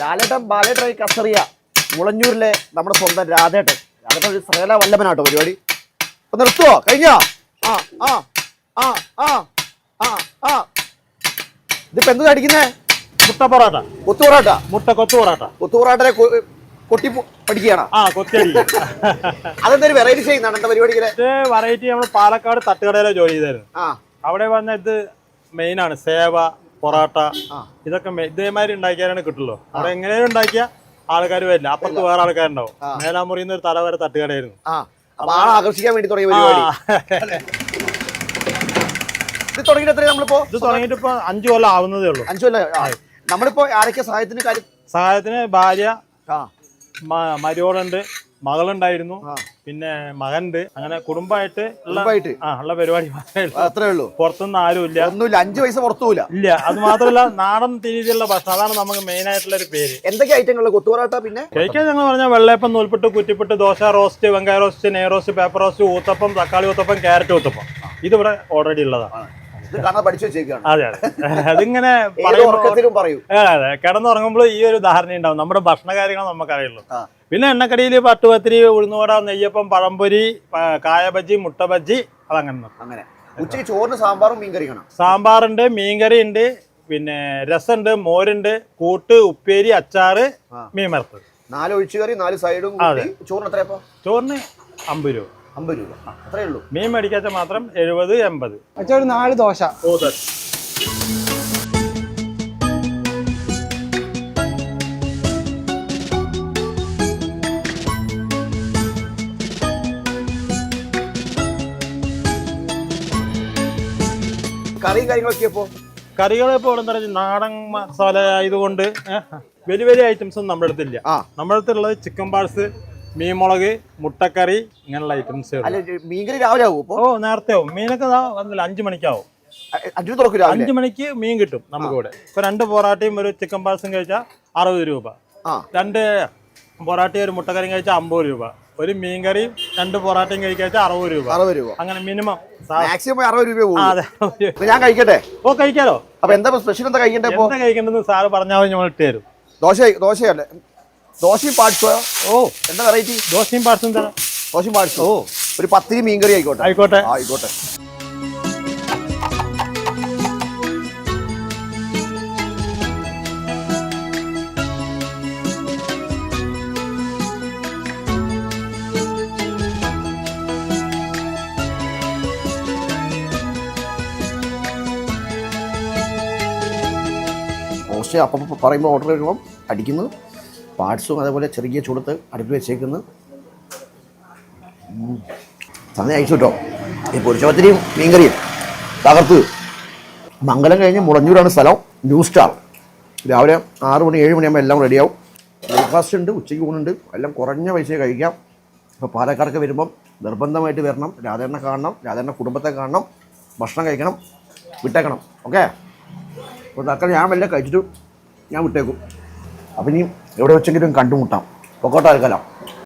ലാലേട്ടൻ ബാലേട്ടൻ കസറിയ മുളഞ്ഞൂരിലെ നമ്മുടെ സ്വന്തം രാധേട്ടൻ ഒരു ശ്രേല വല്ലഭനാട്ടോ പരിപാടി. അപ്പൊ നിർത്തുവോ? കഴിഞ്ഞോ? ഇതിപ്പോ എന്താ അടിക്കുന്നേ? മുട്ട പൊറോട്ട, കൊത്തു പൊറോട്ട, കൊത്തു പൊറോട്ട. കൊത്തു പൊറോട്ടനെ കൊട്ടി പഠിക്കുകയാണ്. അതെന്തൊരു വെറൈറ്റി ചെയ്യുന്നതാണ് എന്താ പരിപാടി? വെറൈറ്റി നമ്മൾ പാലക്കാട് തട്ടുകടയിലെ ജോലി ചെയ്തായിരുന്നു. അവിടെ വന്ന ഇത് മെയിൻ ആണ്. സേവ, പൊറോട്ട, ഇതൊക്കെ ഇതേമാതിരി ഉണ്ടാക്കിയാലാണ് കിട്ടുള്ളൂ. അവിടെ എങ്ങനെയും ഉണ്ടാക്കിയ ആൾക്കാർ വരില്ല. അപ്പുറത്ത് വേറെ ആൾക്കാരുണ്ടാവും. മേലാമുറിന്ന് ഒരു തലവരെ തട്ടുകടയായിരുന്നു. ആകർഷിക്കാൻ വേണ്ടി തുടങ്ങിയ പരിപാടി. ഇത് തുടങ്ങിയിട്ട് ഇപ്പൊ 5 കൊല്ലം ആവുന്നതേ ഉള്ളൂ. 5 കൊല്ലം. നമ്മളിപ്പോ ആരൊക്കെ സഹായത്തിന് ഭാര്യ, മരുമകളുണ്ട്, മകളുണ്ടായിരുന്നു, പിന്നെ മകനുണ്ട്. അങ്ങനെ കുടുംബമായിട്ട് ഉള്ള പരിപാടി അത്രേ ഉള്ളൂ. പുറത്തുനിന്ന് ആരും ഇല്ല. 5 പൈസ പുറത്തുമില്ല. ഇല്ല. അത് മാത്രമല്ല നാടൻ രീതിയിലുള്ള ഭക്ഷണം. അതാണ് നമുക്ക് മെയിൻ ആയിട്ടുള്ള ഒരു പേര്. എന്തൊക്കെ ഐറ്റങ്ങൾ? കൊത്തുപൊറോട്ട, പിന്നെ കഴിക്കാൻ ഞങ്ങൾ പറഞ്ഞാൽ വെള്ളയപ്പം, നൂൽപുട്ട്, കുറ്റിപ്പുട്ട്, ദോശ, റോസ്റ്റ്, വെങ്കായ റോസ്റ്റ്, നെയ് റോസ്റ്റ്, പേപ്പർ റോസ്റ്റ്, ഊത്തപ്പം, തക്കാളി ഊത്തപ്പം, ക്യാരറ്റ് ഊത്തപ്പം. ഇതിവിടെ ഓൾറെഡി ഉള്ളതാണ്. അതെ അതെ. അതിങ്ങനെ അതെ കിടന്നുറങ്ങുമ്പോൾ ഈ ഒരു ധാരണ ഉണ്ടാവും. നമ്മുടെ ഭക്ഷണ കാര്യങ്ങൾ നമുക്കറിയുള്ളൂ. പിന്നെ എണ്ണക്കടിയിൽ പട്ടുപത്തിരി, ഉഴുന്നുവട, നെയ്യപ്പം, പഴംപൊരി, കായ ബജ്ജി, മുട്ട ബജ്ജി, അതങ്ങനെ. ഉച്ചയ്ക്ക് ചോറിന് സാമ്പാറും മീൻകറി കാണാം. സാമ്പാറുണ്ട്, മീൻകറി ഉണ്ട്, പിന്നെ രസമുണ്ട്, മോരുണ്ട്, കൂട്ട്, ഉപ്പേരി, അച്ചാറ്, മീൻ വറുത്തത്. 4 ഒഴിച്ചുകറി, 4 സൈഡും. ചോറിന് എത്രയപ്പോ? ചോറിന് 50 രൂപ. 50 രൂപ അത്രേ ഉള്ളൂ. മീൻ മേടിക്കാച്ച മാത്രം 70-80. ഒരു 4 ദോശ. കറിയും കാര്യങ്ങളൊക്കെ കറികളിപ്പോ നാടൻ മസാല ആയതുകൊണ്ട് വലിയ വലിയ ഐറ്റംസ് ഒന്നും നമ്മുടെ അടുത്തില്ല. നമ്മുടെ അടുത്തുള്ളത് ചിക്കൻ പാഴ്സ്, മീൻ മുളക്, മുട്ടക്കറി, ഇങ്ങനെയുള്ള ഐറ്റംസ്. മീൻകറി രാവിലെ ആവും? നേരത്തെ ആവും. മീനൊക്കെ 5 മണിക്കാവും. 5 മണിക്ക് മീൻ കിട്ടും നമുക്ക് ഇവിടെ. ഇപ്പൊ 2 പൊറാട്ടയും ഒരു ചിക്കൻ പാഴ്സും കഴിച്ചാൽ 60 രൂപ. 2 പൊറാട്ടയും ഒരു മുട്ടക്കറിയും കഴിച്ചാൽ 50 രൂപ. ഒരു മീൻകറിയും 2 പൊറാട്ടയും കഴിച്ചാൽ 60 രൂപ. അങ്ങനെ മിനിമം മാക്സിമം 60 രൂപ. ഞാൻ കഴിക്കട്ടെ? കഴിക്കാലോ. അപ്പൊ എന്താ സ്പെഷ്യൽ? എന്താ കഴിക്കേണ്ടത് സാറ് പറഞ്ഞാൽ നമ്മൾ ഇട്ട് തരും. ദോശയല്ലേ? ദോശയും പാഴ്സോ? എന്താ വെറൈറ്റി? ദോശയും പാഴ്സും തരാം. ദോശയും പാഴ്സോ? ഒരു പത്തിരി മീൻകറി ആയിക്കോട്ടെ. ആയിക്കോട്ടെ. അപ്പം പറയുമ്പോൾ ഓർഡർ വരുമ്പം അടിക്കുന്നു. പാർട്സും അതേപോലെ ചെറിയ ചൂടത്ത് അടുപ്പിൽ വെച്ചേക്കുന്നു. സമയം അയച്ചു കേട്ടോ. ഈ പൊരിച്ചപത്തിരിയും മീൻകറിയും തകർത്ത്. മംഗലം കഴിഞ്ഞ് മുളഞ്ഞൂരാണ് സ്ഥലം. New star. രാവിലെ 6 മണി 7 മണിയാകുമ്പോൾ എല്ലാം റെഡിയാവും. ബ്രേക്ക്ഫാസ്റ്റ് ഉണ്ട്, ഉച്ചയ്ക്ക് ഊണുണ്ട്. എല്ലാം കുറഞ്ഞ പൈസയെ കഴിക്കാം. അപ്പോൾ പാലക്കാടൊക്കെ വരുമ്പം നിർബന്ധമായിട്ട് വരണം. രാധേണ്ണ കാണണം, രാധേണ്ണ കുടുംബത്തെ കാണണം, ഭക്ഷണം കഴിക്കണം, വിട്ടേക്കണം. ഓക്കെ? അപ്പോൾ തൽക്കാലം ഞാൻ വല്ല കഴിച്ചിട്ട് ഞാൻ വിട്ടേക്കും. അപ്പം ഇനി എവിടെ വെച്ചെങ്കിലും കണ്ടുമുട്ടാം. പൊക്കോട്ടെ ആൾക്കാലം.